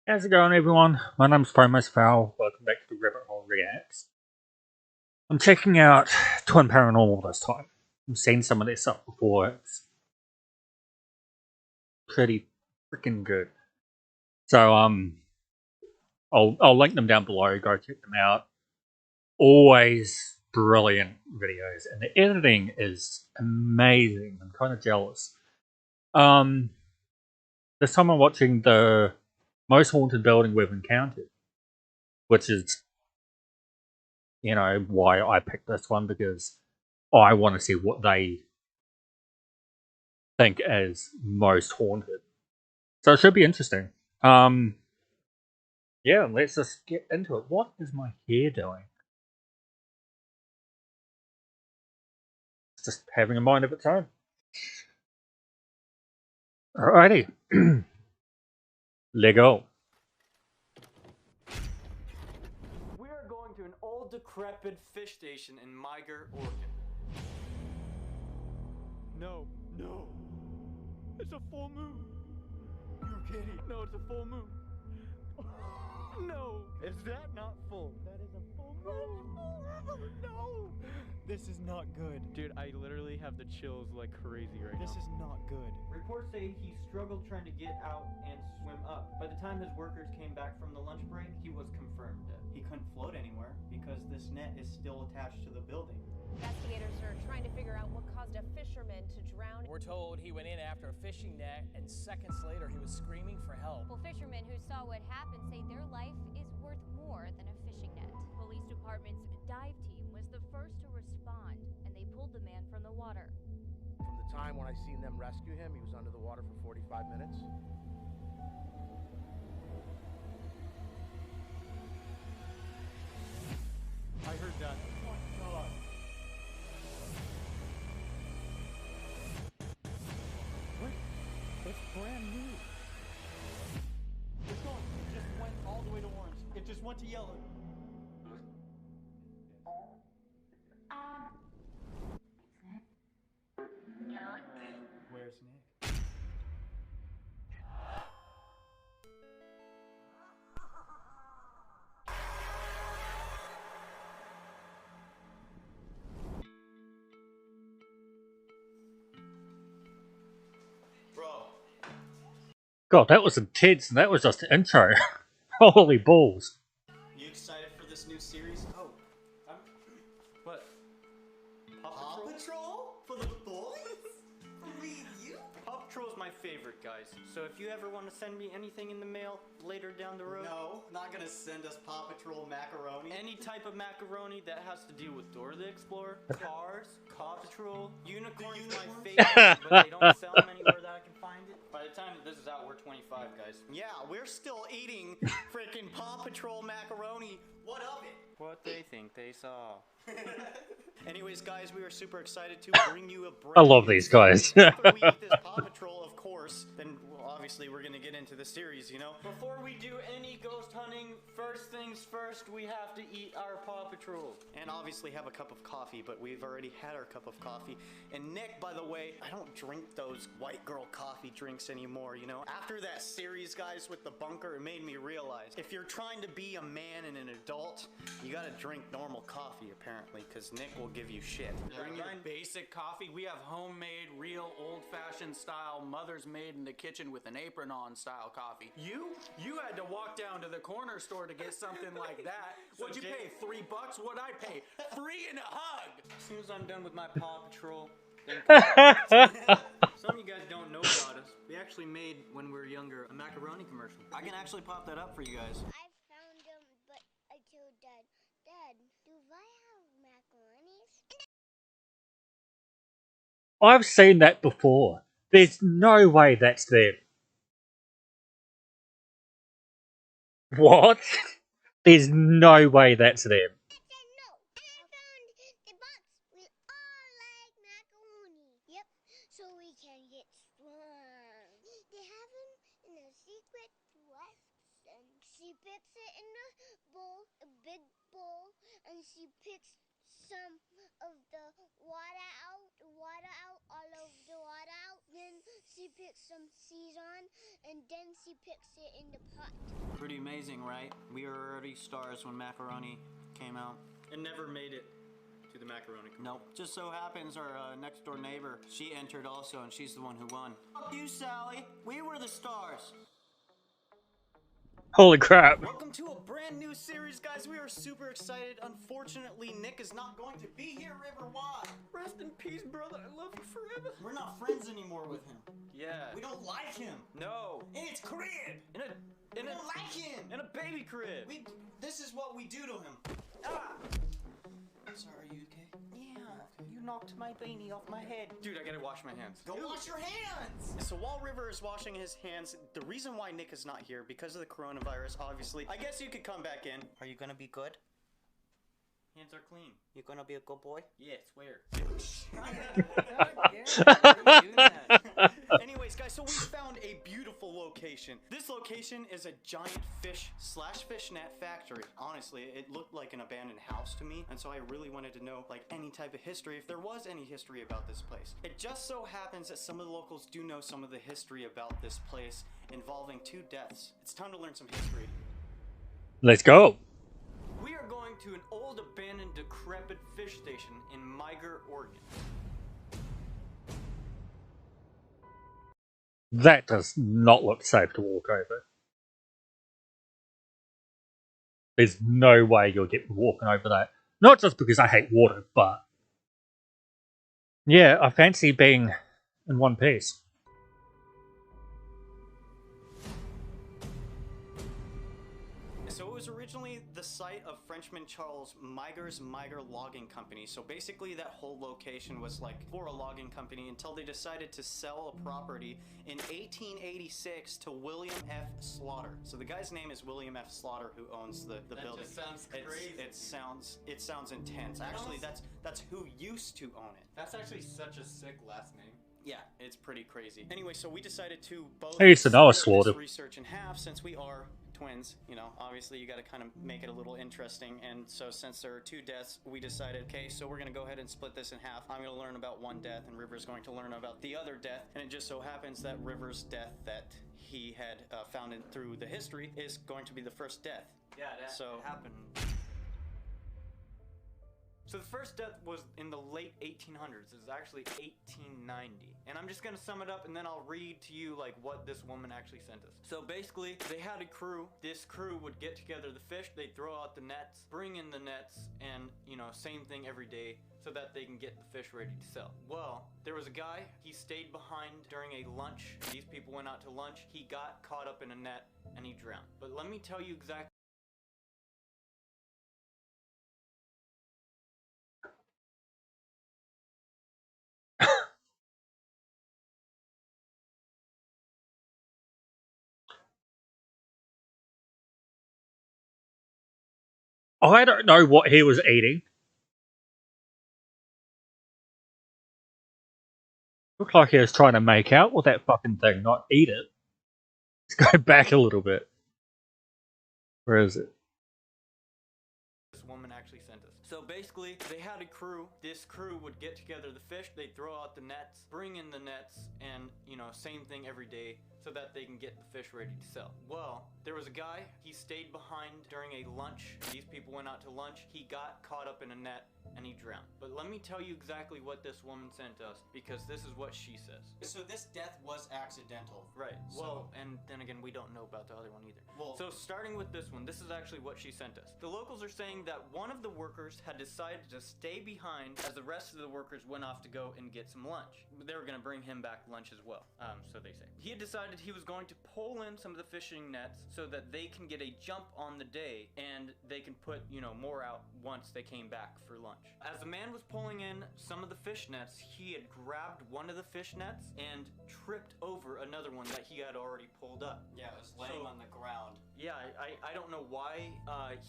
How's it going, everyone? My name's Promus Fowl. Welcome back to the Rabbit Hole Reacts. I'm checking out Twin Paranormal this time. I've seen some of their stuff before. It's pretty freaking good. So I'll link them down below. Go check them out. Always brilliant videos, and the editing is amazing. I'm kind of jealous. This time I'm watching the most haunted building we've encountered, which is why I picked this one, because I want to see what they think is most haunted. So it should be interesting. Yeah, let's just get into it. What is my hair doing? It's just having a mind of its own. Alrighty. Lego. We are going to an old decrepit fish station in Miger, Oregon. No. It's a full moon. You're kidding. No, it's a full moon. No. Is that not full? That is a full moon. No. This is not good. Dude, I literally have the chills like crazy right now. This is not good. Reports say he struggled trying to get out and swim up. By the time his workers came back from the lunch break, he was confirmed dead. He couldn't float anywhere because this net is still attached to the building. Investigators are trying to figure out what caused a fisherman to drown. We're told he went in after a fishing net, and seconds later he was screaming for help. Well, fishermen who saw what happened say their life is worth more than a fishing net. Police department's dive team was the first to respond, and they pulled the man from the water. From the time when I seen them rescue him, he was under the water for 45 minutes. I heard that. Oh my god. What? It's brand new. It's gone. It just went all the way to orange. It just went to yellow. Where's Nick? Bro. God, that was intense, and that was just the intro. Holy balls. You excited for this new series? Oh, what? Paw Patrol? For the boys? For me and you? Paw Patrol is my favorite, guys. So if you ever want to send me anything in the mail later down the road... No, not gonna send us Paw Patrol macaroni. Any type of macaroni that has to do with Dora the Explorer, cars, Paw Patrol, unicorns, my favorite, but they don't sell them anywhere that I can find it. By the time that this is out, we're 25, guys. Yeah, we're still eating freaking Paw Patrol macaroni. What of it? What they think they saw. Anyways, guys, we are super excited to bring you a brand I love these guys. After we eat this Paw Patrol, of course, then obviously we're gonna get into the series, you know? Before we do any ghost hunting, first things first, we have to eat our Paw Patrol. And obviously have a cup of coffee, but we've already had our cup of coffee. And Nick, by the way, I don't drink those white girl coffee drinks anymore, you know? After that series, guys, with the bunker, it made me realize if you're trying to be a man and an adult, you gotta drink normal coffee, apparently, because Nick will give you shit. Bring your basic coffee. We have homemade, real, old-fashioned style, mother's made in the kitchen with an apron on style coffee. You had to walk down to the corner store to get something like that. What'd you pay? $3? What'd I pay? Free and a hug. As soon as I'm done with my Paw Patrol, then some of you guys don't know about us. We actually made, when we were younger, a macaroni commercial. I can actually pop that up for you guys. I found them, but I told Dad, Dad, do I have macaronis? I've seen that before. There's no way that's them. What? There's no way that's them. I said no. I found the box. We all like macaroni. Yep, so we can get strong. They have them in a secret box, and she puts it in a bowl, a big bowl, and she picks some of the water out, all of the water out. Then she puts some Season, and then she puts it in the pot. Pretty amazing, right? We were already stars when macaroni came out. It never made it to the macaroni. Nope. Just so happens our next door neighbor, she entered also, and she's the one who won. Fuck you, Sally. We were the stars. Holy crap. Welcome to a brand new series, guys. We are super excited. Unfortunately, Nick is not going to be here. River, why? Rest in peace, brother. I love you forever. We're not friends anymore with him. Yeah. We don't like him. No. In his crib. In a We don't like him. in a baby crib. This is what we do to him. Ah! Sorry, are you okay? Yeah. You knocked my beanie off my head. Dude, I gotta wash my hands. Go wash your hands! So while River is washing his hands, the reason why Nick is not here, because of the coronavirus, obviously, I guess you could come back in. Are you gonna be good? Hands are clean. You gonna be a good boy? Yeah, swear. Anyways, guys, so we found a beautiful location. This location is a giant fish/fishnet factory. Honestly, it looked like an abandoned house to me, and so I really wanted to know, like, any type of history, if there was any history about this place. It just so happens that some of the locals do know some of the history about this place involving 2 deaths. It's time to learn some history. Let's go. We are going to an old, abandoned, decrepit fish station in Miger, Oregon. That does not look safe to walk over. There's no way you'll get me walking over that. Not just because I hate water, but yeah, I fancy being in one piece. So it was originally the site of Frenchman Charles Miger's Miger Logging Company. So basically that whole location was like for a logging company until they decided to sell a property in 1886 to William F. Slaughter. So the guy's name is William F. Slaughter, who owns the building. Just sounds crazy. It sounds intense. Actually, that's who used to own it. That's actually such a sick last name. Yeah, it's pretty crazy. Anyway, so we decided to both I used to know a split Slaughter. this research in half since we are twins. You know, obviously you got to kind of make it a little interesting. And so since there are 2 deaths, we decided, okay, so we're going to go ahead and split this in half. I'm going to learn about 1 death, and River's going to learn about the other death. And it just so happens that River's death that he had found through the history is going to be the first death. Yeah, that So- happened. So the first death was in the late 1800s. It was actually 1890. And I'm just gonna sum it up, and then I'll read to you like what this woman actually sent us. So basically, they had a crew. This crew would get together the fish, they'd throw out the nets, bring in the nets, and same thing every day so that they can get the fish ready to sell. Well, there was a guy, he stayed behind during a lunch. These people went out to lunch. He got caught up in a net and he drowned. But let me tell you exactly. I don't know what he was eating. Looked like he was trying to make out with that fucking thing, not eat it. Let's go back a little bit. Where is it? This woman actually sent us. So basically, they had a crew. This crew would get together the fish, they'd throw out the nets, bring in the nets, and same thing every day so that they can get the fish ready to sell. Well, there was a guy, he stayed behind during a lunch. These people went out to lunch. He got caught up in a net and he drowned. But let me tell you exactly what this woman sent us, because this is what she says. So this death was accidental. Right. So- Well, and then again, we don't know about the other one either. Well- So starting with this one, this is actually what she sent us. The locals are saying that one of the workers had decided to stay behind as the rest of the workers went off to go and get some lunch. They were going to bring him back lunch as well, so they say. He had decided he was going to pull in some of the fishing nets so that they can get a jump on the day and they can put, more out once they came back for lunch. As the man was pulling in some of the fish nets, he had grabbed one of the fish nets and tripped over another one that he had already pulled up. Yeah, it was laying on the ground. Yeah, I don't know why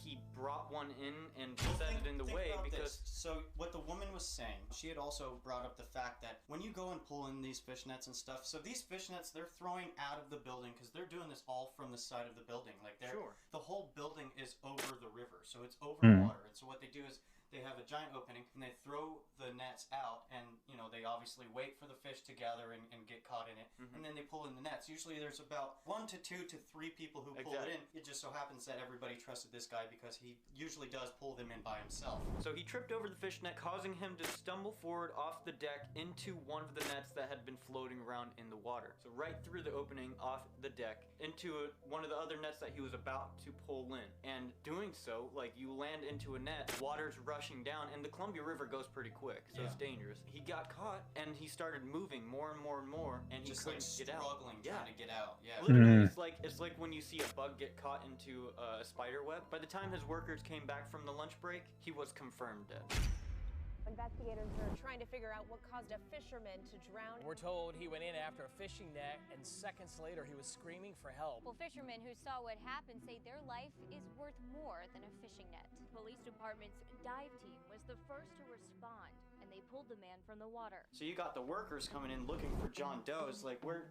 he brought one in and set it in the way, about because this. So what the woman was saying, she had also brought up the fact that when you go and pull in these fish nets and stuff, so these fish nets, they're throwing out of the building because they're doing this all from the side of the building. Like the whole building is over the river, so it's over water. And so what they do is they have a giant opening and they throw the nets out, and you know, they obviously wait for the fish to gather and get caught in it, and then they pull in the nets. Usually there's about 1 to 2 to 3 people who pull it in. It just so happens that everybody trusted this guy because he usually does pull them in by himself. So he tripped over the fish net, causing him to stumble forward off the deck into one of the nets that had been floating around in the water. So right through the opening off the deck into one of the other nets that he was about to pull in. And doing so, like, you land into a net, water's rushing down, and the Columbia River goes pretty quick, so it's dangerous. He got caught, and he started moving more and more and more, and he couldn't get out. Struggling trying to get out. Yeah. Literally, it's like when you see a bug get caught into a spider web. By the time his workers came back from the lunch break, he was confirmed dead. Investigators are trying to figure out what caused a fisherman to drown. We're told he went in after a fishing net, and seconds later he was screaming for help. Well, fishermen who saw what happened say their life is worth more than a fishing net. Police department's dive team was the first to respond, and they pulled the man from the water. So you got the workers coming in looking for John Doe. It's like, where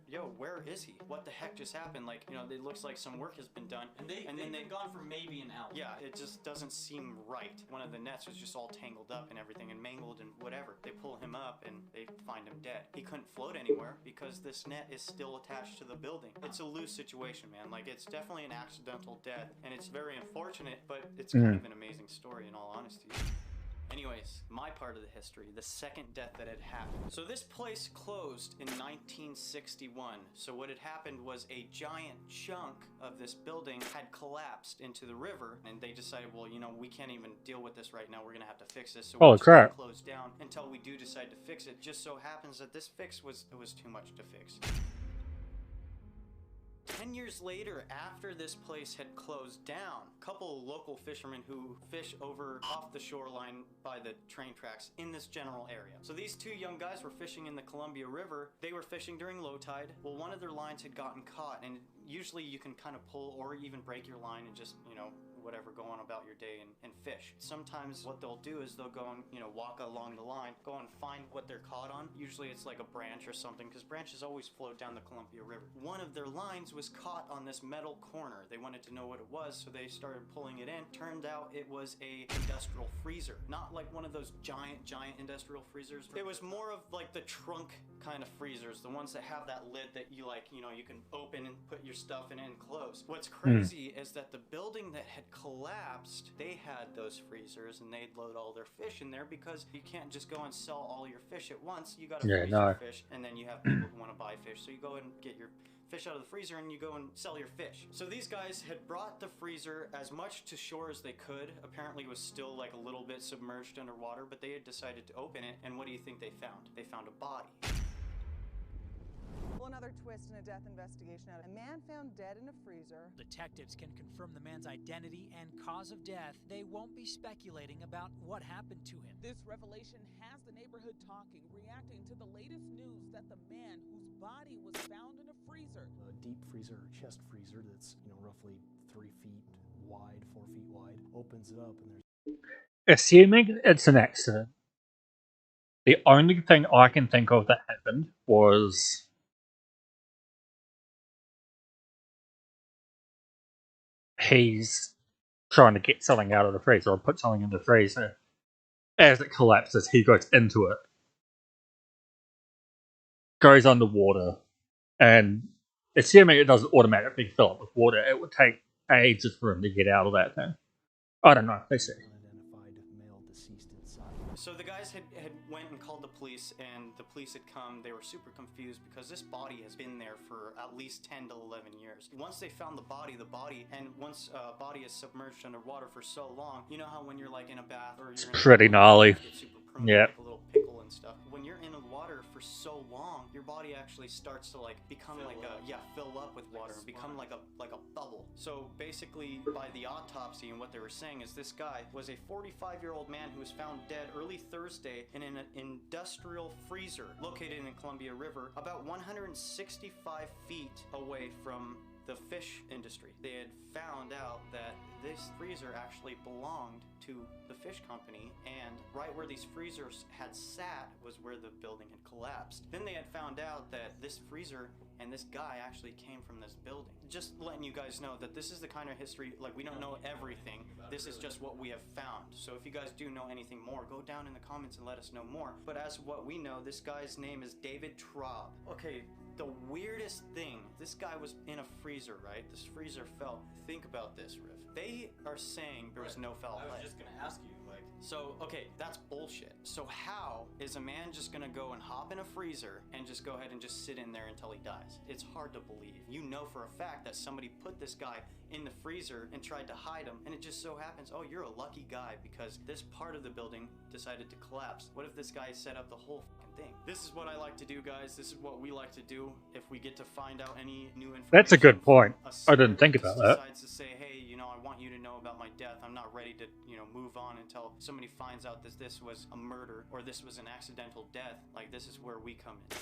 is he? What the heck just happened? Like, you know, it looks like some work has been done. And they've been gone for maybe an hour. Yeah, it just doesn't seem right. One of the nets was just all tangled up and everything and mangled and whatever. They pull him up and they find him dead. He couldn't float anywhere because this net is still attached to the building. It's a loose situation, man. Like, it's definitely an accidental death, and it's very unfortunate, but it's kind of an amazing story in all honesty. Anyways, my part of the history, the second death that had happened. So this place closed in 1961. So what had happened was a giant chunk of this building had collapsed into the river, and they decided, well, you know, we can't even deal with this right now. We're gonna have to fix this. So we're just gonna close down until we do decide to fix it. Just so happens that this fix was too much to fix. 10 years later, after this place had closed down, a couple of local fishermen who fish over off the shoreline by the train tracks in this general area. So these two young guys were fishing in the Columbia River. They were fishing during low tide. Well, one of their lines had gotten caught, and usually you can kind of pull or even break your line and just, you know, whatever, go on about your day and fish. Sometimes what they'll do is they'll go and, you know, walk along the line, go and find what they're caught on. Usually it's like a branch or something, because branches always float down the Columbia River. One of their lines was caught on this metal corner. They wanted to know what it was, so they started pulling it in. Turned out it was a industrial freezer. Not like one of those giant industrial freezers. It was more of like the trunk kind of freezers, the ones that have that lid that you, like, you know, you can open and put your stuff in and close. What's crazy is that the building that had collapsed, they had those freezers, and they'd load all their fish in there, because you can't just go and sell all your fish at once. You gotta freeze your fish, and then you have people who want to buy fish, so you go and get your fish out of the freezer and you go and sell your fish. So these guys had brought the freezer as much to shore as they could. Apparently it was still like a little bit submerged underwater, but they had decided to open it, and what do you think they found? They found a body. Well, another twist in a death investigation. A man found dead in a freezer. Detectives can confirm the man's identity and cause of death. They won't be speculating about what happened to him. This revelation has the neighborhood talking, reacting to the latest news that the man whose body was found in a freezer. A deep freezer, chest freezer that's, you know, roughly 3 feet wide, 4 feet wide, opens it up and there's... Assuming it's an accident, the only thing I can think of that happened was he's trying to get something out of the freezer, or put something in the freezer. As it collapses, he goes into it, goes underwater, and assuming it doesn't automatically fill up with water, it would take ages for him to get out of that thing. I don't know, they say. So the guys had went and called the police, and the police had come. They were super confused because this body has been there for at least 10 to 11 years. Once they found the body, and once a body is submerged underwater for so long, you know how when you're like in a bath or you're pretty gnarly. Yeah. Like a little pickle and stuff. When you're in the water for so long, your body actually starts to like become fill up with water and become like a bubble. So basically, by the autopsy and what they were saying is this guy was a 45-year-old man who was found dead early Thursday in an industrial freezer located in Columbia River, about 165 feet away from the fish industry. They had found out that this freezer actually belonged to the fish company, and right where these freezers had sat was where the building had collapsed. Then they had found out that this freezer and this guy actually came from this building. Just letting you guys know that this is the kind of history, like, we don't know everything. This is just what we have found. So if you guys do know anything more, go down in the comments and let us know more. But as what we know, this guy's name is David Traub. Okay, the weirdest thing, this guy was in a freezer, right? This freezer fell. Think about this, Riff. They are saying there was no foul play. I was just gonna ask you, like... So, okay, that's bullshit. So how is a man just gonna go and hop in a freezer and just go ahead and just sit in there until he dies? It's hard to believe. You know for a fact that somebody put this guy in the freezer and tried to hide him, and it just so happens, oh, you're a lucky guy because this part of the building decided to collapse. What if this guy set up the whole fucking thing? This is what I like to do, guys. This is what we like to do if we get to find out any new information. That's a good point. I didn't think about that. Decides to say, hey, you know, I want you to know about my death. I'm not ready to, you know, move on until somebody finds out that this was a murder or this was an accidental death. Like, this is where we come in.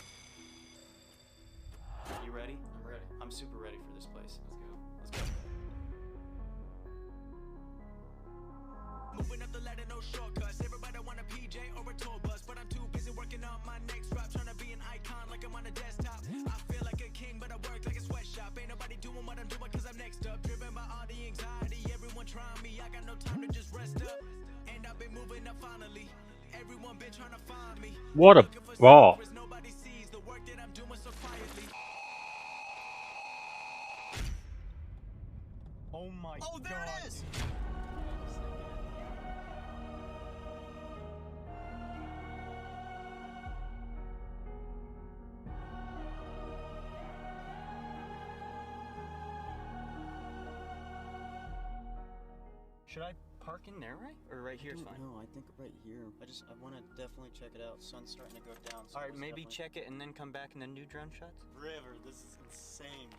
You ready? I'm ready. I'm super ready for this place. Let's go. Moving up the ladder, no shortcuts. Everybody want a PJ or a tour bus, but I'm too busy working on my next rap, trying to be an icon like I'm on a desktop. I feel like a king, but I work like a sweatshop. Ain't nobody doing what I'm doing cause I'm next up. Driven by all the anxiety, everyone trying me. I got no time to just rest up. And I've been moving up finally. Everyone been trying to find me. What a ball. Nobody sees the work that I'm doing so quietly. Oh my god. Oh, there it is! Should I park in there, right? Or right here is fine? No, I think right here. I want to definitely check it out. Sun's starting to go down. So Alright, maybe definitely... check it and then come back and then do drone shots? River, this is insane.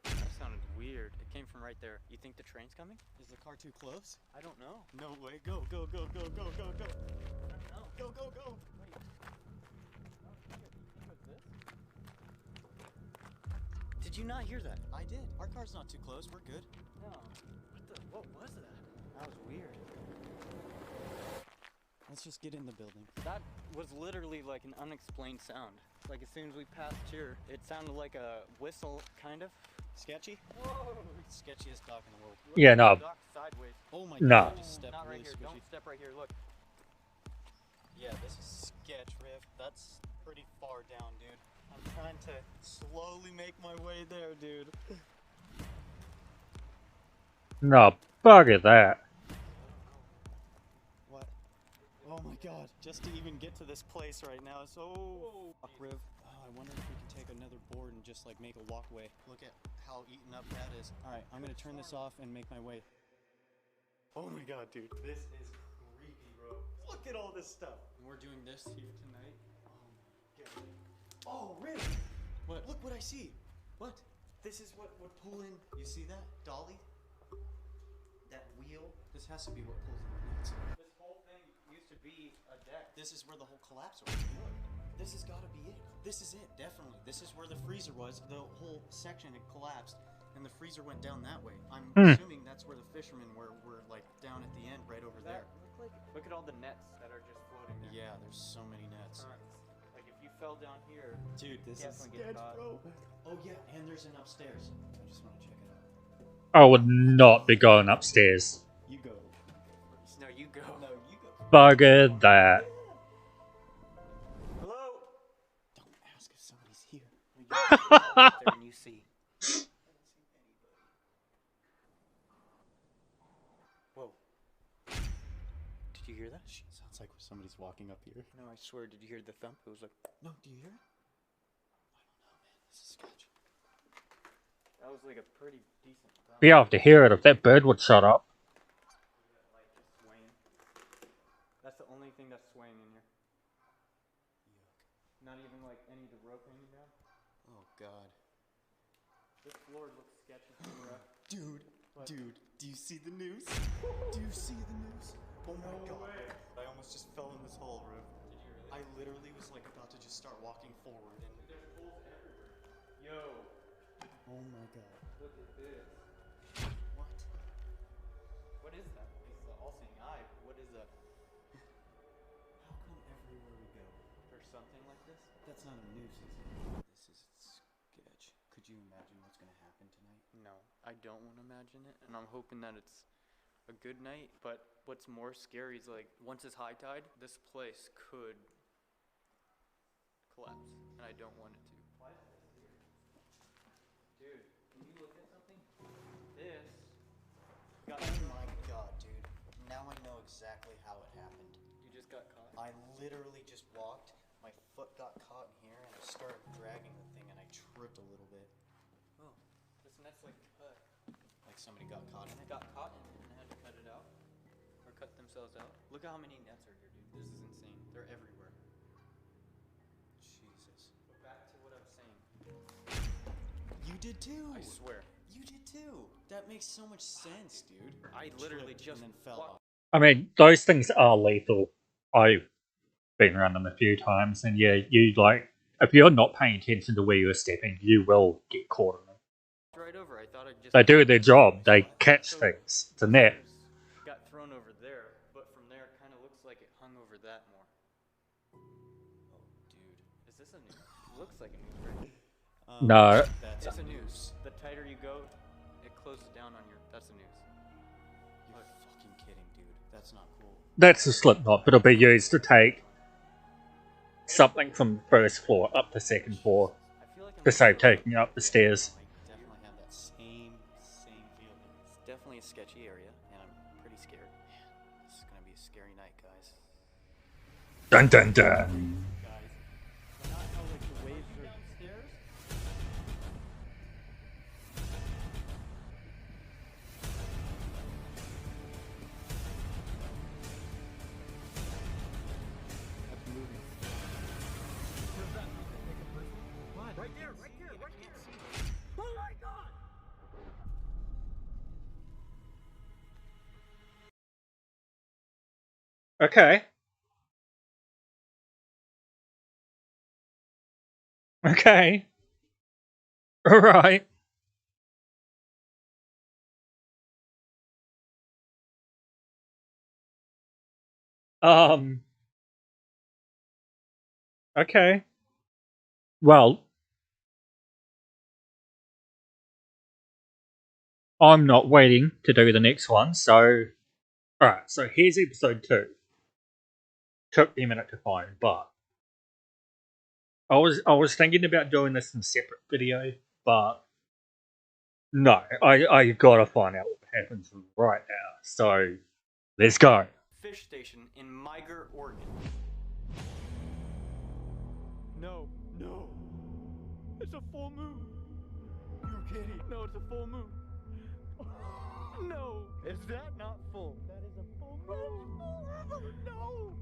That sounded weird. It came from right there. You think the train's coming? Is the car too close? I don't know. No way. Go, go, go, go, go, go, go. I don't know. Go, go, go. Did you not hear that? I did. Our car's not too close. We're good. No. What was that? That was weird. Let's just get in the building. That was literally like an unexplained sound. Like as soon as we passed here, it sounded like a whistle, kind of. Sketchy? Whoa! Sketchiest dock in the world. Yeah, no. Dock sideways. Oh my No. god, I just stepped Not right really here. squishy. Don't step right here. Look. Yeah, this is sketch, Riv. That's pretty far down, dude. I'm trying to slowly make my way there, dude. No, bugger that. What? Oh my god. Just to even get to this place right now is so... Fuck, Riv. Oh, I wonder if we can take another board and just like make a walkway. Look at how eaten up that is. Alright, I'm gonna turn this off and make my way. Oh my god, dude. This is creepy, bro. Look at all this stuff. And we're doing this here tonight. Oh, Riv! What? Look what I see! What? This is what would pull in. You see that? Dolly? That wheel? This has to be what pulls in the nuts. This whole thing used to be a deck. This is where the whole collapse was. Look. This has got to be it. This is it, definitely. This is where the freezer was. The whole section had collapsed, and the freezer went down that way. I'm assuming that's where the fishermen were like down at the end, right over there. Look at all the nets that are just floating there. Yeah, there's so many nets. Like if you fell down here, dude, this is sketch, bro. Oh yeah, and there's an upstairs. I just want to check it out. I would not be going upstairs. You go. No, you go. No, you go. Bugger that. Hello? Don't ask if somebody's here. There and you see. Whoa. Did you hear that? Sounds like somebody's walking up here. No, I swear, did you hear the thump? It was like... No, do you hear it? I don't know, man. This is sketch. That was like a pretty decent thump. Be able to hear it if that bird would shut up. Like just swaying. That's the only thing that's swaying in here. Yuck. Not even like any of the rope hanging down. Oh god. This floor looks sketchy to me, bro. Dude, what? Dude, do you see the noose? Do you see the noose? Oh my god. Way. I almost just fell in this hole, Rube. Did you really? I literally was like about to just start walking forward and... There's holes everywhere. Yo. Oh my god. Look at this. What? What is that? It's the all-seeing eye. What is that? How come something like this? That's not a noose, is it? This is sketch. Could you imagine what's gonna happen tonight? No, I don't want to imagine it, and I'm hoping that it's a good night. But what's more scary is like once it's high tide, this place could collapse, and I don't want it to. Why is this here? Dude, can you look at something? This got. Oh my god, dude. Now I know exactly how it happened. You just got caught? I literally just walked, my foot got caught in here, and I started dragging the thing, and I tripped a little bit. Oh, this net's like cut. Like somebody got caught in it? Got caught in it and had to cut it out? Or cut themselves out? Look at how many nets are here, dude. This is insane. They're everywhere. Jesus. But back to what I was saying. You did too! I swear. You did too! That makes so much sense, dude. I literally just and then fell off. I mean, those things are lethal. I've been around them a few times, and yeah, you like, if you're not paying attention to where you're stepping, you will get caught in them. Right over. I thought I'd just. They do their job. They catch things. It's a net. Got thrown over there, but from there, it kind of looks like it hung over that more. Oh, dude. Is this a noose? It looks like a noose, right? No. It's a noose. The tighter you go, it closes down on your. That's a noose. You're fucking kidding, dude. That's not cool. That's a slip knot, but it'll be used to take something from the first floor up the second floor to save taking it up the stairs. I definitely have that same feeling. It's definitely a sketchy area, and I'm pretty scared. Man, this is gonna be a scary night, guys. Dun dun dun. Not how like the waves are downstairs. That's moving. Where's that? What? Right there, right there, right there. Oh my god! Okay. Okay. Alright. Okay. Well, I'm not waiting to do the next one, so... Alright, so here's episode 2. Took me a minute to find, but... I was thinking about doing this in a separate video, but... No, I gotta find out what happens right now, so... Let's go. Fish station in Miger, Oregon. No, no. It's a full moon. You're kidding. No, it's a full moon. No. Is that not full? That is a full moon. Oh, no.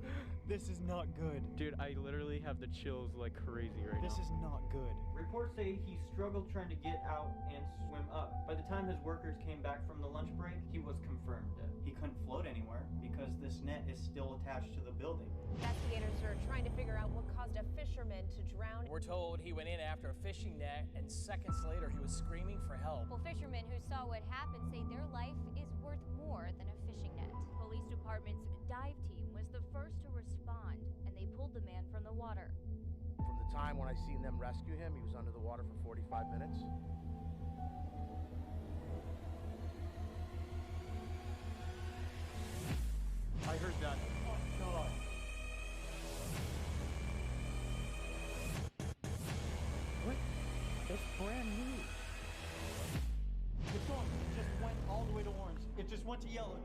This is not good. Dude, I literally have the chills like crazy right now. This is not good. Reports say he struggled trying to get out and swim up. By the time his workers came back from the lunch break, he was confirmed dead. He couldn't float anywhere because this net is still attached to the building. Investigators are trying to figure out what caused a fisherman to drown. We're told he went in after a fishing net, and seconds later he was screaming for help. Well, fishermen who saw what happened say their life is worth more than a fishing net. Police department's dive team was the first to respond, and they pulled the man from the water. From the time when I seen them rescue him, he was under the water for 45 minutes. I heard that. Oh, God. What? That's brand new. It's off. It just went all the way to orange. It just went to yellow.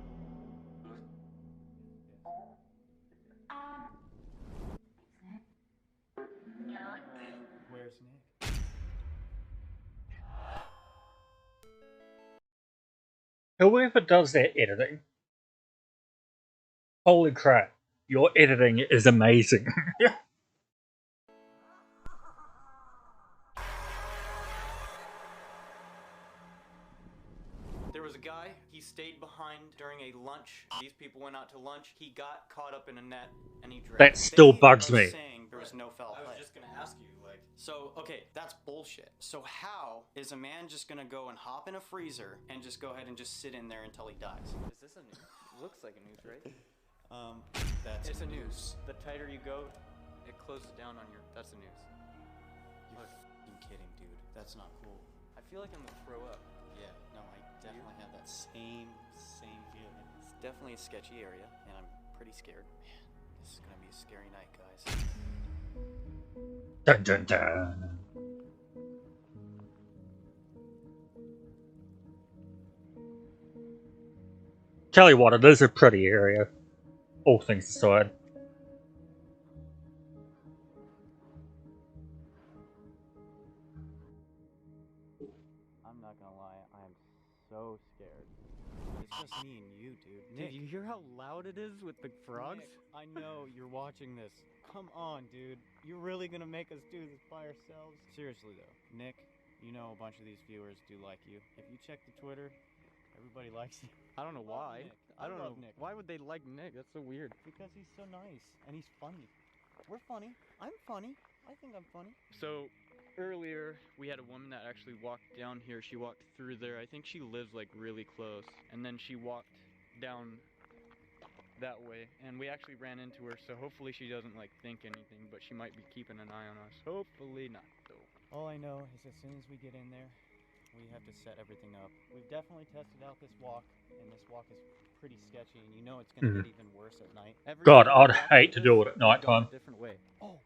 Where's Nick? Whoever does that editing, holy crap, your editing is amazing. There was a guy, he stayed behind during a lunch. These people went out to lunch. He got caught up in a net and he drowned. That still They bugs are me. saying there was no foul play. I was just gonna ask you, like... So, okay, that's bullshit. So how is a man just gonna go and hop in a freezer and just go ahead and just sit in there until he dies? Is this a noose? It looks like a noose, right? That's It's a noose. The tighter you go, it closes down on your. That's the news. You're f***ing kidding, dude. That's not cool. I feel like I'm gonna throw up. Yeah, no, I definitely have that same feeling. It's definitely a sketchy area, and I'm pretty scared. Man, this is gonna be a scary night, guys. Dun dun dun. Tell you what, it is a pretty area, all things aside. I'm not gonna lie, I am so scared. It's just me and you, dude. Did you hear how loud it is with the frogs? Nick, I know you're watching this. Come on, dude. You're really gonna make us do this by ourselves? Seriously, though. Nick, you know a bunch of these viewers do like you. If you check the Twitter, everybody likes you. I don't know why. Nick. I don't know. Nick. Why would they like Nick? That's so weird. Because he's so nice, and he's funny. We're funny. I'm funny. I think I'm funny. So, earlier, we had a woman that actually walked down here. She walked through there. I think she lives, like, really close. And then she walked down that way, and we actually ran into her, so hopefully she doesn't, like, think anything, but she might be keeping an eye on us. Hopefully not, though. All I know is as soon as we get in there, we have to set everything up. We've definitely tested out this walk, and this walk is pretty sketchy, and you know it's going to get even worse at night. God, I'd hate to do it at night time. Different way. Oh,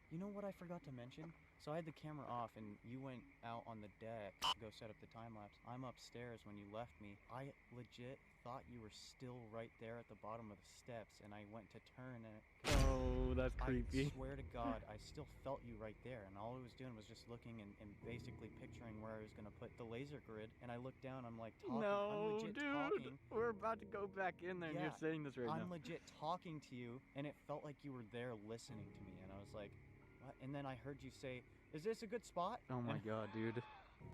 you know what I forgot to mention? So I had the camera off, and you went out on the deck to go set up the time-lapse. I'm upstairs when you left me. I legit thought you were still right there at the bottom of the steps, and I went to turn, and Oh, that's creepy. I swear to God, I still felt you right there, and all I was doing was just looking and basically picturing where I was going to put the laser grid, and I looked down, I'm like talking, I'm No, legit dude, talking. we're about to go back in there, and you're saying this right now. I'm legit talking to you, and it felt like you were there listening to me, and I was like, what? And then I heard you say, is this a good spot? Oh my God, dude.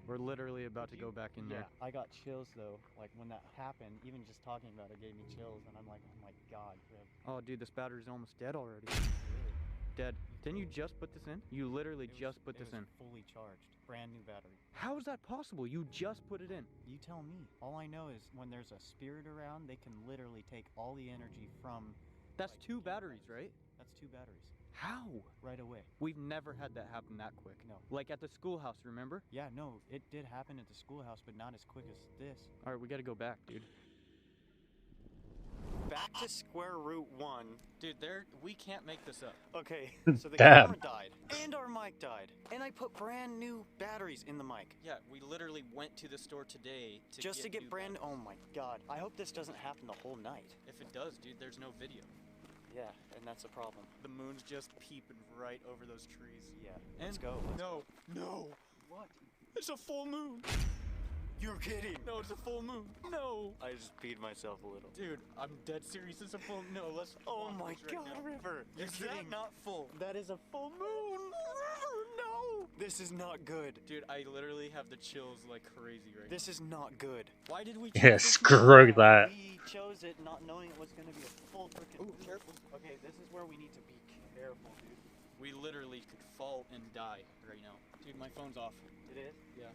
We're literally about to go back in there. I got chills though. Like when that happened, even just talking about it gave me chills, and I'm like, oh my God, Rip. Oh, dude, this battery's almost dead already. Really? Dead. Didn't you just put this in? You literally just put this in. Fully charged, brand new battery. How is that possible? You just put it in. You tell me. All I know is when there's a spirit around, they can literally take all the energy from. That's like, 2 batteries, right? That's 2 batteries. How? Right away. We've never had that happen that quick. No. Like at the schoolhouse, remember? Yeah, no, it did happen at the schoolhouse, but not as quick as this. Alright, we gotta go back, dude. Back to square root 1. Dude, we can't make this up. Okay, so the Damn. camera died, and our mic died, and I put brand new batteries in the mic. Yeah, we literally went to the store today to get brand new. Oh my God. I hope this doesn't happen the whole night. If it does, dude, there's no video. Yeah, and that's a problem. The moon's just peeping right over those trees. Yeah, And let's go. No. What? It's a full moon. You're kidding. No, it's a full moon. No. I just peed myself a little. Dude, I'm dead serious. It's a full. No, let's. Oh my right God, now. River. Is that not full? That is a full moon. No. This is not good. Dude, I literally have the chills like crazy right This is not good. now. Why did we? Yeah, screw that. We chose it not knowing it was going to be a full freaking. Ooh, careful. Okay, this is where we need to be careful, dude. We literally could fall and die right now. Dude, my phone's off. It is? Yeah.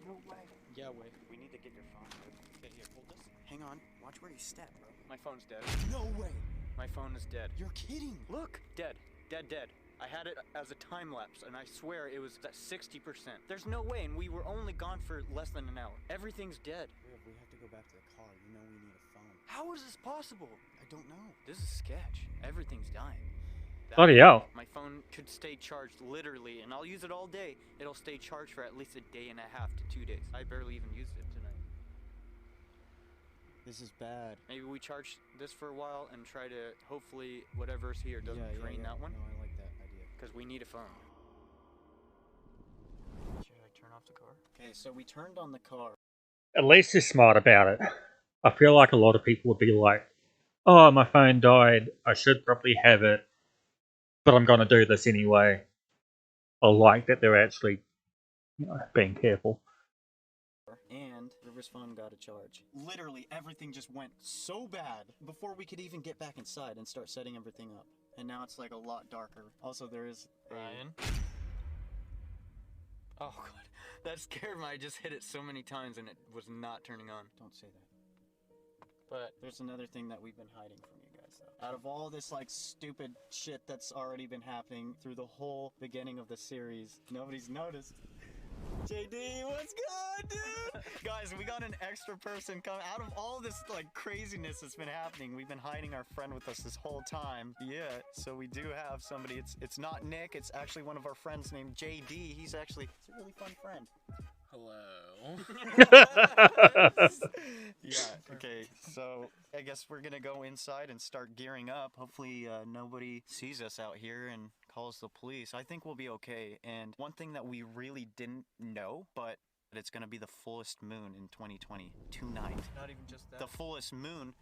No way. Yeah, wait. We need to get your phone, dude. Okay, here, hold this. Hang on. Watch where you step, bro. My phone's dead. No way. My phone is dead. You're kidding. Look, dead. Dead. I had it as a time lapse, and I swear it was at 60%. There's no way, and we were only gone for less than an hour. Everything's dead. We have to go back to the car. You know we need a phone. How is this possible? I don't know. This is sketch. Everything's dying. Bloody hell. My phone could stay charged literally, and I'll use it all day. It'll stay charged for at least a day and a half to 2 days. I barely even used it tonight. This is bad. Maybe we charge this for a while and try to, hopefully, whatever's here doesn't drain that one. No, I like that idea. Because we need a phone. Should I turn off the car? Okay, so we turned on the car. At least they're smart about it. I feel like a lot of people would be like, oh, my phone died. I should probably have it. But I'm going to do this anyway. I like that they're actually being careful. And River's phone got a charge. Literally everything just went so bad before we could even get back inside and start setting everything up. And now it's like a lot darker. Also, there is Ryan? Oh god, that scared me. I just hit it so many times and it was not turning on. Don't say that. But there's another thing that we've been hiding from you guys. Out of all this like stupid shit that's already been happening through the whole beginning of the series, nobody's noticed. JD, what's good, dude? Guys, we got an extra person come out of all this like craziness that's been happening. We've been hiding our friend with us this whole time. Yeah, so we do have somebody. It's not Nick. It's actually one of our friends named JD. He's a really fun friend. Hello. Yeah, okay, so I guess we're gonna go inside and start gearing up. Hopefully nobody sees us out here and calls the police. I think we'll be okay. And one thing that we really didn't know, but it's gonna be the fullest moon in 2020 tonight. Not even just that. The fullest moon.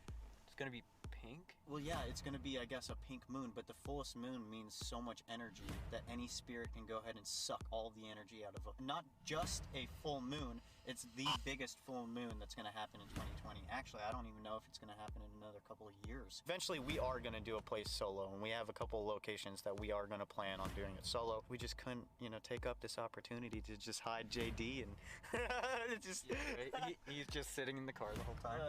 It's gonna be pink? Well, yeah, it's gonna be, I guess, a pink moon, but the fullest moon means so much energy that any spirit can go ahead and suck all the energy out of it. Not just a full moon, it's the biggest full moon that's gonna happen in 2020. Actually, I don't even know if it's gonna happen in another couple of years. Eventually, we are gonna do a place solo, and we have a couple of locations that we are gonna plan on doing it solo. We just couldn't, take up this opportunity to just hide JD and just... Yeah, right? He's just sitting in the car the whole time.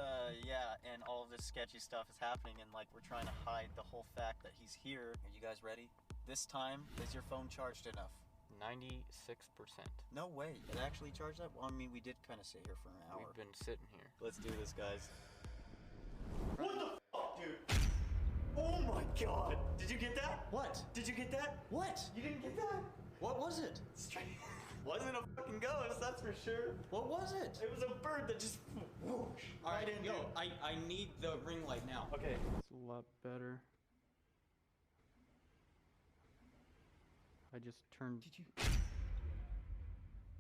Yeah, and all of this sketchy stuff is happening, and we're trying to hide the whole fact that he's here. Are you guys ready? This time, is your phone charged enough? 96%. No way. It actually charged up? Well, I mean, we did kind of sit here for an hour. We've been sitting here. Let's do this, guys. What the fuck, dude? Oh my god! Did you get that? What? Did you get that? What? You didn't get that? What was it? Wasn't a fucking ghost, that's for sure. What was it? It was a bird that just whoosh. Alright, yo, I need the ring light now. Okay. It's a lot better. I just turned... Did you...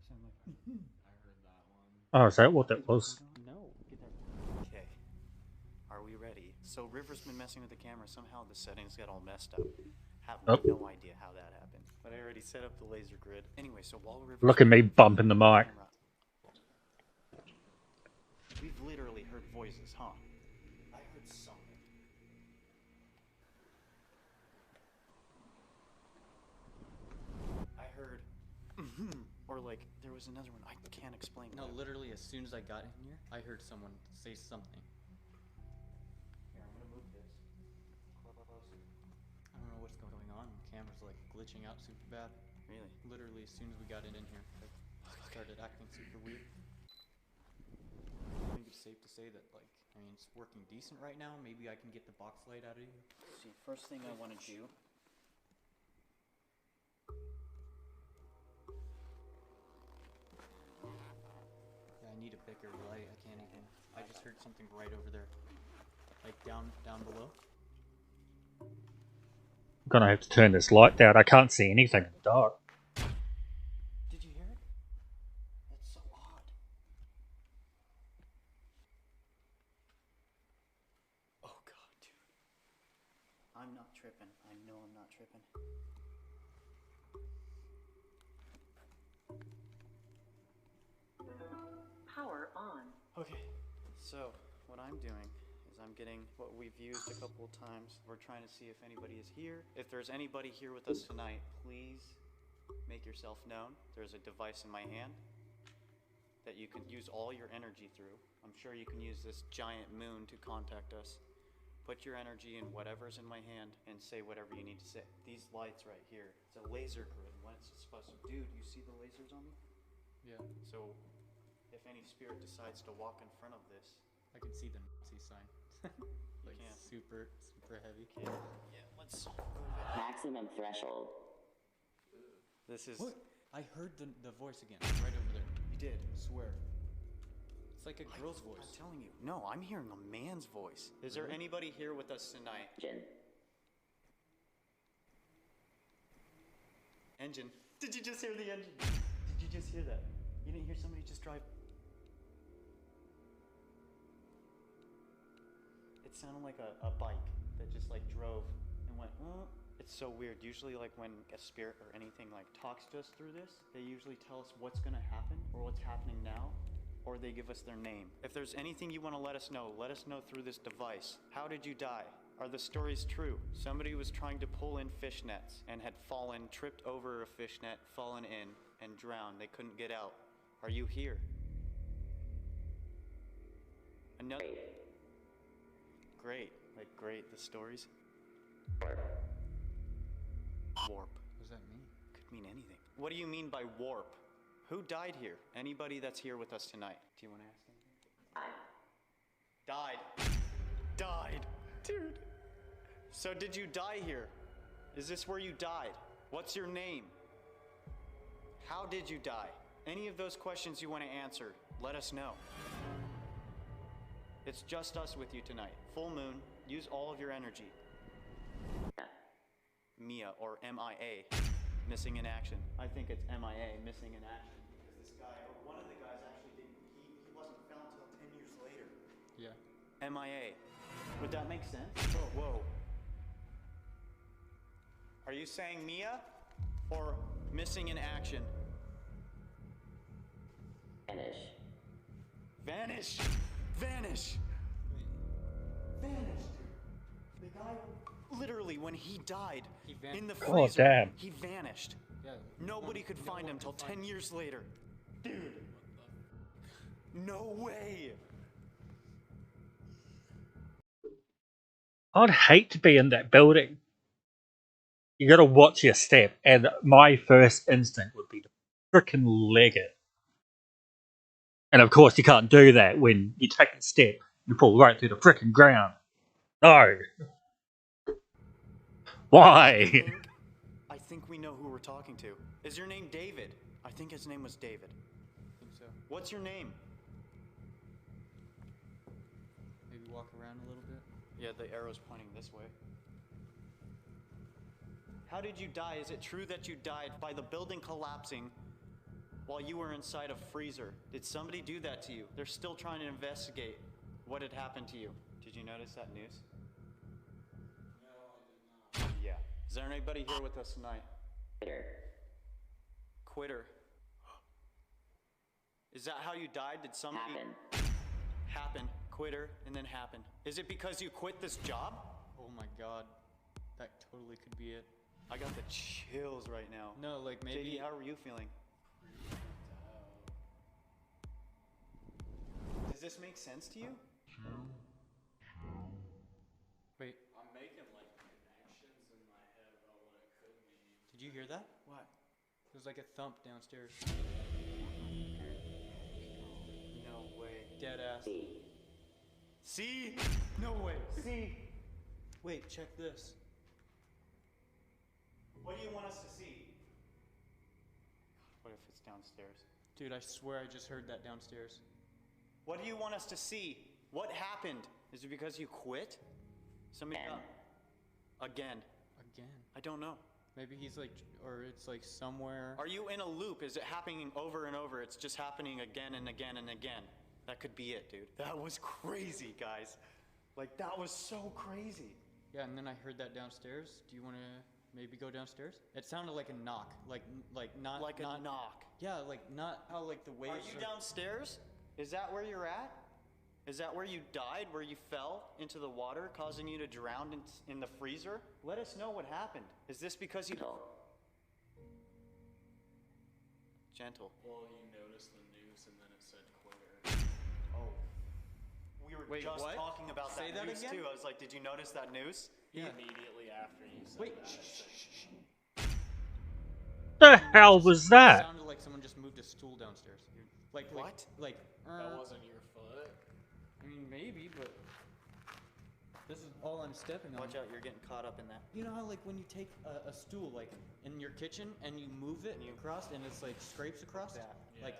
Sound like... I heard that one. Oh, is that what that was? No. Okay. Are we ready? So River's been messing with the camera. Somehow the settings got all messed up. Have no idea how that happened. But I already set up the laser grid. Anyway, so while River's... Look at me bumping the mic. We've literally heard voices, huh? I heard something. I heard... Or there was another one. I can't explain. No, literally as soon as I got in here, I heard someone say something. Here, I'm gonna move this. I don't know what's going on. The camera's glitching out super bad. Really? Literally as soon as we got in here, it started acting super weird. I think it's safe to say that it's working decent right now. Maybe I can get the box light out of you. See, first thing I want to do... Yeah, I need a bigger light. I can't even... I just heard something right over there. Down below. I'm gonna have to turn this light down. I can't see anything in the dark. Did you hear it? That's so odd. Oh god, dude. I'm not tripping. I know I'm not tripping. Power on. Okay, so what I'm doing is I'm getting what we've used a couple of times. We're trying to see if anybody is here. If there's anybody here with us tonight, please make yourself known. There's a device in my hand that you can use all your energy through. I'm sure you can use this giant moon to contact us. Put your energy in whatever's in my hand and say whatever you need to say. These lights right here, it's a laser grid. What it's supposed to do, you see the lasers on me? Yeah. So if any spirit decides to walk in front of this, I can see the Nazi sign. Super heavy. Okay. Yeah, let's... Maximum threshold. This is... What? I heard the voice again, right over there. You did? I swear. It's like a girl's voice. I'm telling you. No, I'm hearing a man's voice. Is there anybody here with us tonight? Engine. Did you just hear the engine? Did you just hear that? You didn't hear somebody just drive... It sounded like a bike that just drove and went, It's so weird. Usually when a spirit or anything talks to us through this, they usually tell us what's gonna happen or what's happening now, or they give us their name. If there's anything you want to let us know through this device. How did you die? Are the stories true? Somebody was trying to pull in fishnets and had fallen, tripped over a fishnet, fallen in, and drowned. They couldn't get out. Are you here? Another... Great. Like, great, the stories. Warp. What does that mean? Could mean anything. What do you mean by warp? Who died here? Anybody that's here with us tonight. Do you want to ask anything? Died. Dude. So did you die here? Is this where you died? What's your name? How did you die? Any of those questions you want to answer, let us know. It's just us with you tonight. Full moon. Use all of your energy. Mia, or MIA. Missing in action. I think it's MIA, missing in action. Because this guy, or one of the guys actually didn't, he wasn't found until 10 years later. Yeah. MIA. Would that make sense? Whoa. Are you saying Mia? Or missing in action? Vanish. Vanish. The guy, literally, when he died in the freezer, Oh, damn. he vanished. Yeah. Nobody could find him till 10 years later. Dude. No way. I'd hate to be in that building. You gotta watch your step, and my first instinct would be to frickin' leg it. And of course, you can't do that when you take a step. You fall right through the frickin' ground. No. Why? I think we know who we're talking to. Is your name David? I think his name was David. I think so. What's your name? Maybe walk around a little bit. Yeah, the arrow's pointing this way. How did you die? Is it true that you died by the building collapsing while you were inside a freezer? Did somebody do that to you? They're still trying to investigate what had happened to you. Did you notice that news? No, I did not. Yeah. Is there anybody here with us tonight? Quitter. Is that how you died? Did somebody... Happen. Quitter, and then happen. Is it because you quit this job? Oh my god. That totally could be it. I got the chills right now. No, like maybe... JD, how are you feeling? Does this make sense to you? Wait. I'm making like connections in my head about what it could mean. Did you hear that? What? It was like a thump downstairs. No way. Dead ass. See? No way. See? Wait, check this. What do you want us to see? What if it's downstairs? Dude, I swear I just heard that downstairs. What do you want us to see? What happened? Is it because you quit? Somebody got... Again. Again. I don't know. Maybe he's like, or it's like somewhere. Are you in a loop? Is it happening over and over? It's just happening again and again and again. That could be it, dude. That was crazy, guys. Like, that was so crazy. Yeah, and then I heard that downstairs. Do you want to maybe go downstairs? It sounded like a knock. Like not... Like a knock. Yeah, like not how like the waves... Are you downstairs? Is that where you're at? Is that where you died, where you fell into the water, causing you to drown in the freezer? Let us know what happened. Is this because you... Gentle. Well, you noticed the news and then it said quitter. Oh. We were Wait, just what? talking about Say that that news again? too. I was like, did you notice that news? Yeah. Immediately after you said Wait, that, shh. The hell was It that? sounded like someone just moved a stool downstairs. Like What? that wasn't your foot. I mean, maybe, but this is all I'm stepping on. Watch out, you're getting caught up in that. You know how like when you take a stool like in your kitchen and you move it and you cross and it's like scrapes across that, like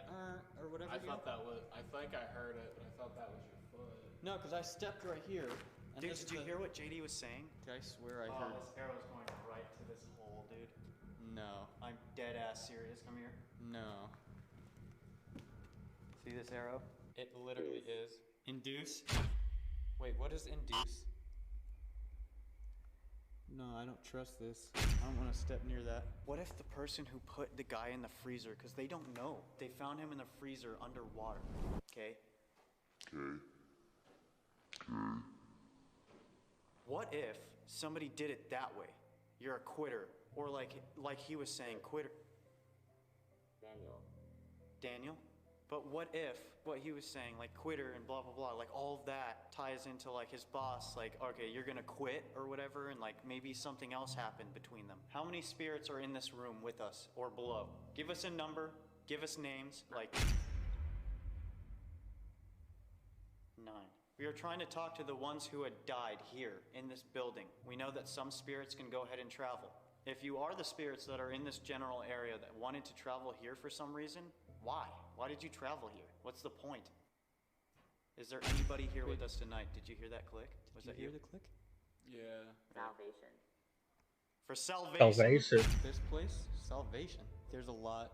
or whatever. I thought that was. I think I heard it, but I thought that was your foot. No, because I stepped right here. And Dude, this did you hear what JD was saying? I swear I heard. This arrow's going right to this hole, dude. No. I'm dead ass serious. Come here. No. See this arrow? It literally is. Induce. Wait, what is induce? No, I don't trust this. I don't want to step near that. What if the person who put the guy in the freezer, because they don't know, they found him in the freezer underwater, okay? What if somebody did it that way? You're a quitter, or like he was saying, quitter. Daniel? But what if what he was saying, like quitter and blah blah blah, like all of that ties into like his boss, like, okay, you're gonna quit or whatever, and like maybe something else happened between them. How many spirits are in this room with us or below? Give us a number, give us names, like 9. We are trying to talk to the ones who had died here in this building. We know that some spirits can go ahead and travel. If you are the spirits that are in this general area that wanted to travel here for some reason, why? Why did you travel here? What's the point? Is there anybody here with us tonight? Did you hear that click? Was that you? The click? Yeah. Salvation. For salvation? Salvation. This place? Salvation. There's a lot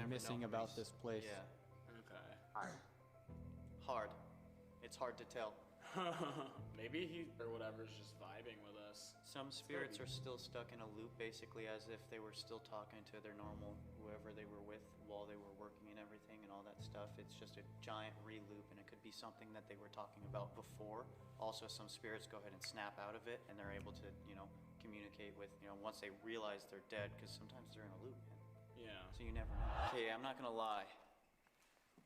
missing about this place. Yeah. Hard. Hard. It's hard to tell. Maybe he or whatever is just vibing with us. Some spirits are still stuck in a loop, basically as if they were still talking to their normal whoever they were with while they were working and everything and all that stuff. It's just a giant re-loop, and it could be something that they were talking about before. Also, some spirits go ahead and snap out of it, and they're able to, communicate with, once they realize they're dead, because sometimes they're in a loop, man. Yeah. So you never know. Okay, I'm not gonna lie.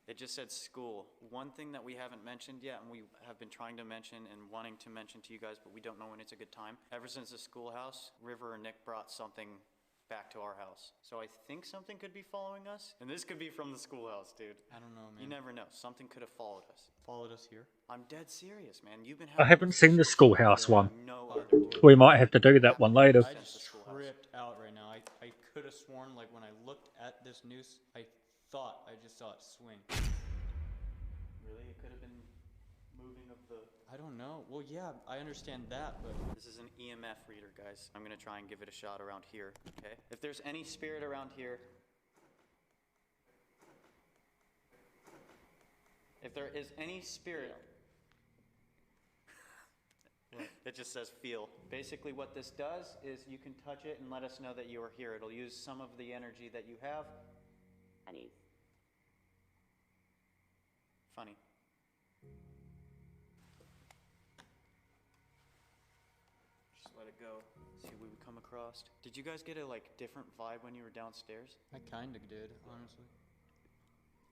It just said school. One thing that we haven't mentioned yet, and we have been trying to mention and wanting to mention to you guys, but we don't know when it's a good time. Ever since the schoolhouse, River and Nick brought something back to our house. So I think something could be following us. And this could be from the schoolhouse, dude. I don't know, man. You never know. Something could have followed us. Followed us here? I'm dead serious, man. You've been I haven't seen the schoolhouse one. no other. We might have to do that one later. I just tripped out right now. I could have sworn, like, when I looked at this noose, I thought I just saw it swing. Really? It could have been moving of the... I don't know. Well, yeah, I understand that, but... This is an EMF reader, guys. I'm going to try and give it a shot around here, okay? If there's any spirit around here... If there is any spirit... It just says feel. Basically what this does is you can touch it and let us know that you are here. It'll use some of the energy that you have. Funny. Just let it go. See what we come across. Did you guys get a different vibe when you were downstairs? I kinda did, honestly.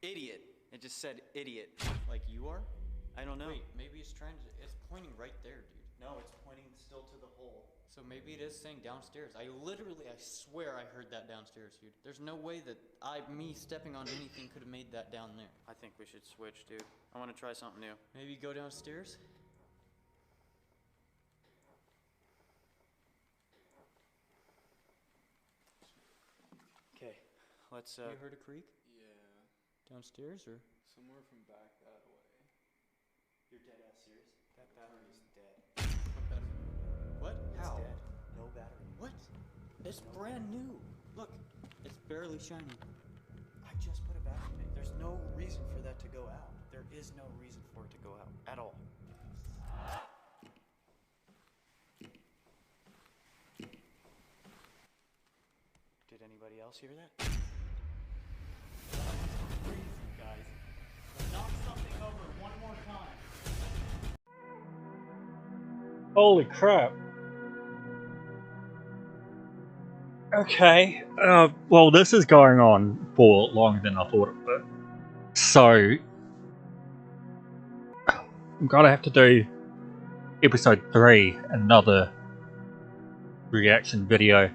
Idiot. It just said idiot. Like you are? I don't know. Wait, maybe it's trying to... It's pointing right there, dude. No, it's pointing still to the hole. So maybe it is saying downstairs. I swear I heard that downstairs, dude. There's no way that me stepping on anything could have made that down there. I think we should switch, dude. I want to try something new. Maybe go downstairs? Okay, let's You heard a creak? Yeah. Downstairs or? Somewhere from back that way. You're dead ass serious? That battery's dead. What battery? What? How? It's dead. No battery. What? It's brand new. Look, it's barely shining. I just put a battery in it. There's no reason for that to go out. There is no reason for it to go out at all. Did anybody else hear that? Guys, knock something over one more time. Holy crap. Okay, well this is going on for longer than I thought it would. So, I'm gonna have to do episode 3, another reaction video.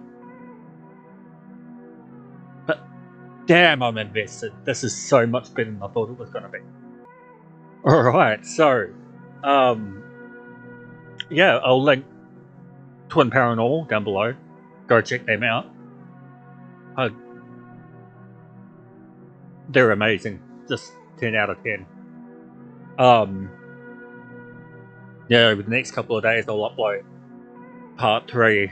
But damn, I'm invested. This is so much better than I thought it was gonna be. Alright, so, yeah, I'll link Twin Paranormal down below. Go check them out. They're amazing. Just 10 out of 10. Yeah, over the next couple of days I'll upload part 3.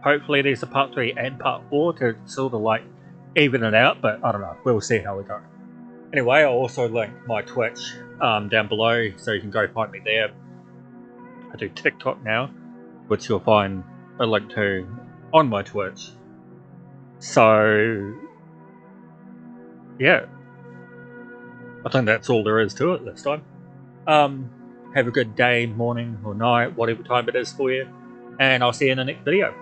Hopefully there's a part 3 and part 4 to sort of even it out, but I don't know. We'll see how we go. Anyway, I'll also link my Twitch down below, so you can go find me there. I do TikTok now, which you'll find a link to on my Twitch. So, yeah. I think that's all there is to it this time. Have a good day, morning, or night, whatever time it is for you. And I'll see you in the next video.